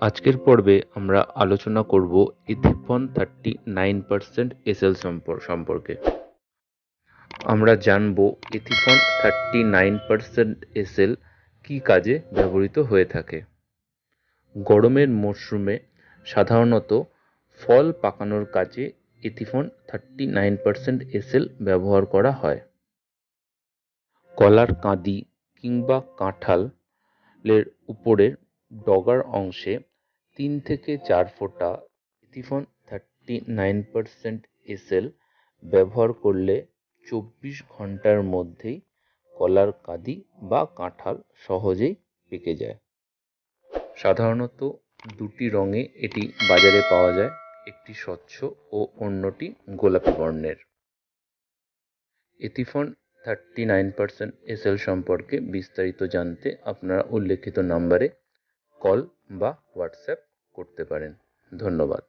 আজকের পর্বে আমরা আলোচনা করব ইথিফন 39% এসএল সম্পর্কে। আমরা জানব ইথিফন 39% এসএল কী কাজে ব্যবহৃত হয়ে থাকে। গরমের মরশুমে সাধারণত ফল পাকানোর কাজে ইথিফন 39% এসএল ব্যবহার করা হয়। কলার কাঁদি কিংবা কাঁঠালের উপরের ডগার অংশে 3 থেকে 4 ফোঁটা ইথিফন 39% এসএল ব্যবহার করলে 24 ঘন্টার মধ্যেই কলার কাঁদি বা কাঁঠাল সহজেই পেকে যায়। সাধারণত দুটি রঙে এটি বাজারে পাওয়া যায়, একটি স্বচ্ছ ও অন্যটি গোলাপি বর্ণের। ইথিফন 39% এসএল সম্পর্কে বিস্তারিত জানতে আপনারা উল্লেখিত নম্বরে কল বা হোয়াটসঅ্যাপ করতে পারেন। ধন্যবাদ।